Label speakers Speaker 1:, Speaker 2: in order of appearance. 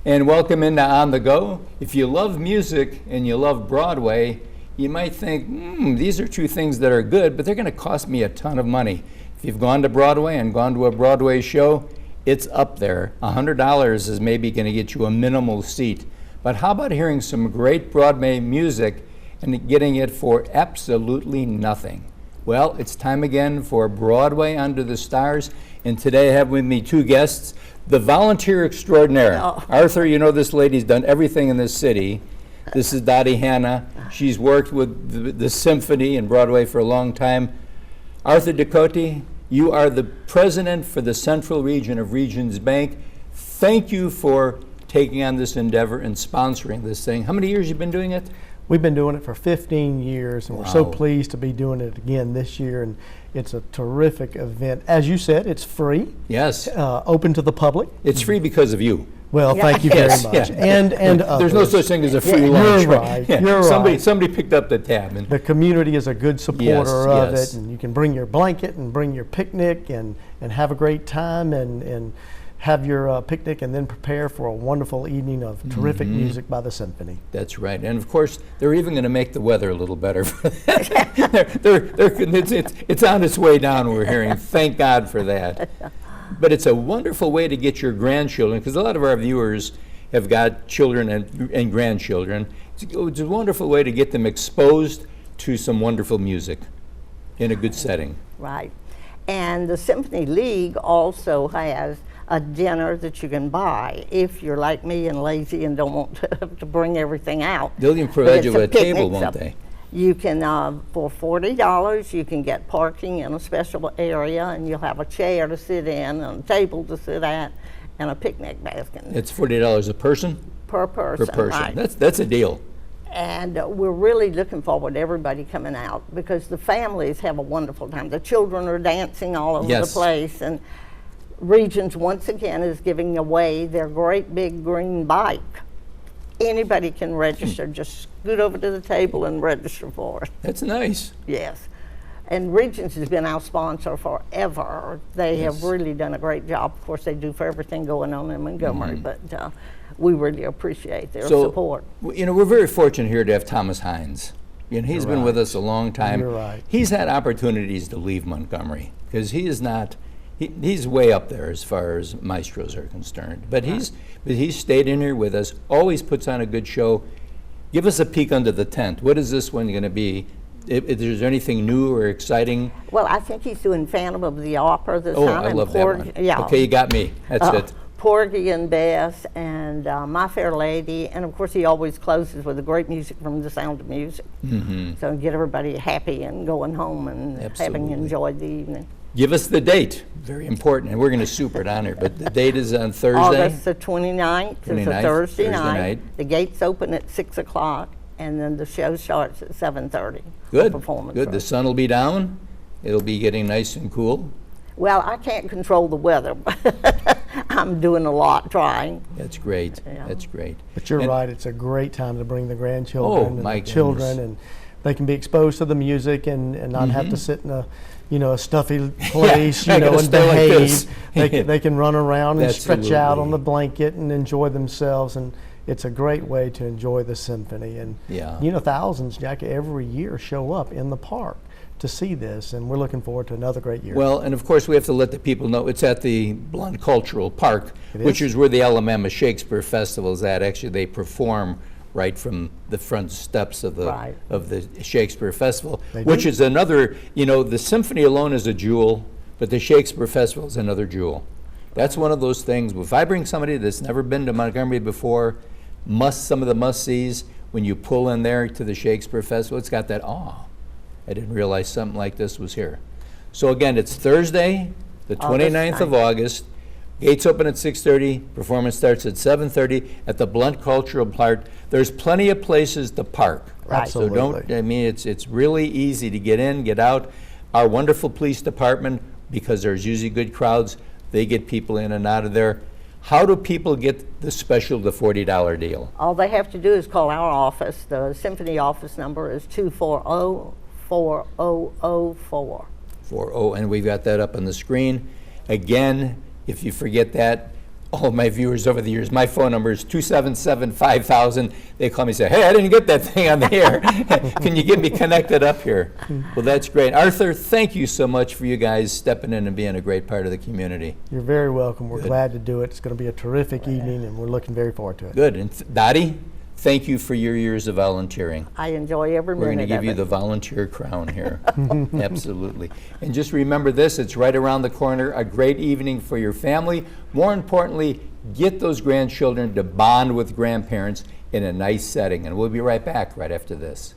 Speaker 1: And welcome into On the Go. If you love music and you love Broadway, you might think, these are two things that are good, but they're going to cost me a ton of money. If you've gone to Broadway and gone to a Broadway show, it's up there. $100 is maybe going to get you a minimal seat. But how about hearing some great Broadway music and getting it for absolutely nothing? Well, it's time again for Broadway Under the Stars. And today I have with me two guests, the volunteer extraordinaire.
Speaker 2: Oh.
Speaker 1: Arthur, you know this lady's done everything in this city. This is Dottye Hannan. She's worked with the symphony and Broadway for a long time. Arthur DuCote, you are the president for the Central Region of Regions Bank. Thank you for taking on this endeavor and sponsoring this thing. How many years have you been doing it?
Speaker 3: We've been doing it for 15 years, and we're so pleased to be doing it again this year. And it's a terrific event. As you said, it's free.
Speaker 1: Yes.
Speaker 3: Open to the public.
Speaker 1: It's free because of you.
Speaker 3: Well, thank you very much.
Speaker 1: Yeah.
Speaker 3: And
Speaker 1: there's no such thing as a free lunch.
Speaker 3: You're right.
Speaker 1: Yeah.
Speaker 3: You're right.
Speaker 1: Somebody picked up the tab. And
Speaker 3: the community is a good supporter of
Speaker 1: yes.
Speaker 3: it, and you can bring your blanket and bring your picnic and have a great time and have your picnic and then prepare for a wonderful evening of terrific music by the symphony.
Speaker 1: That's right. And of course, they're even going to make the weather a little better for that. It's on its way down, we're hearing. Thank God for that. But it's a wonderful way to get your grandchildren, because a lot of our viewers have got children and grandchildren. It's a wonderful way to get them exposed to some wonderful music in a good setting.
Speaker 2: Right. And the Symphony League also has a dinner that you can buy if you're like me and lazy and don't want to bring everything out.
Speaker 1: They'll even provide you with a table, won't they?
Speaker 2: You can, for $40, you can get parking in a special area, and you'll have a chair to sit in and a table to sit at and a picnic basket.
Speaker 1: It's $40 a person?
Speaker 2: Per person.
Speaker 1: Per person.
Speaker 2: Right.
Speaker 1: That's a deal.
Speaker 2: And we're really looking forward to everybody coming out, because the families have a wonderful time. The children are dancing all over the place, and Regions once again is giving away their great big green bike. Anybody can register. Just scoot over to the table and register for it.
Speaker 1: That's nice.
Speaker 2: Yes. And Regions has been our sponsor forever. They have really done a great job. Of course, they do for everything going on in Montgomery, but we really appreciate their support.
Speaker 1: You know, we're very fortunate here to have Thomas Hines. You know, he's been with us a long time.
Speaker 3: You're right.
Speaker 1: He's had opportunities to leave Montgomery because he is not. He's way up there as far as maestros are concerned. But he's stayed in here with us. Always puts on a good show. Give us a peek under the tent. What is this one going to be? If there's anything new or exciting?
Speaker 2: Well, I think he's doing Phantom of the Opera this time.
Speaker 1: Oh, I love that one.
Speaker 2: Yeah.
Speaker 1: Okay, you got me. That's it.
Speaker 2: Porgy and Bess and My Fair Lady, and of course he always closes with the great music from The Sound of Music. So get everybody happy and going home and having enjoyed the evening.
Speaker 1: Give us the date. Very important, and we're going to super it on here. But the date is on Thursday.
Speaker 2: August the 29th. It's a Thursday night. The gates open at 6 o'clock, and then the show starts at 7:30.
Speaker 1: Good.
Speaker 2: Performance.
Speaker 1: Good. The sun will be down. It'll be getting nice and cool.
Speaker 2: Well, I can't control the weather, but I'm doing a lot trying.
Speaker 1: That's great. Yeah. That's great.
Speaker 3: But you're right. It's a great time to bring the grandchildren and the children, and they can be exposed to the music and not have to sit in a stuffy place, and behave.
Speaker 1: Like
Speaker 3: they can run around and stretch out on the blanket and enjoy themselves, and it's a great way to enjoy the symphony. And thousands, Jack, every year show up in the park to see this, and we're looking forward to another great year.
Speaker 1: Well, and of course we have to let the people know it's at the Blount Cultural Park, which is where the Alabama Shakespeare Festival is at. Actually, they perform right from the front steps of the Shakespeare Festival, which is another, the symphony alone is a jewel, but the Shakespeare Festival is another jewel. That's one of those things. If I bring somebody that's never been to Montgomery before, some of the must-sees, when you pull in there to the Shakespeare Festival, it's got that awe. I didn't realize something like this was here. So again, it's Thursday, the 29th of August. Gates open at 6:30. Performance starts at 7:30 at the Blount Cultural Park. There's plenty of places to park.
Speaker 3: Right.
Speaker 1: So it's really easy to get in, get out. Our wonderful police department, because there's usually good crowds, they get people in and out of there. How do people get the $40 deal?
Speaker 2: All they have to do is call our office. The Symphony office number is 240-4004.
Speaker 1: And we've got that up on the screen. Again, if you forget that, all of my viewers over the years, my phone number is 277-5000. They call me and say, hey, I didn't get that thing on the air. Can you get me connected up here? Well, that's great. Arthur, thank you so much for you guys stepping in and being a great part of the community.
Speaker 3: You're very welcome. We're glad to do it. It's going to be a terrific evening, and we're looking very forward to it.
Speaker 1: Good. And Dottie, thank you for your years of volunteering.
Speaker 2: I enjoy every minute of it.
Speaker 1: We're going to give you the volunteer crown here. Absolutely. And just remember this, it's right around the corner, a great evening for your family. More importantly, get those grandchildren to bond with grandparents in a nice setting. And we'll be right back right after this.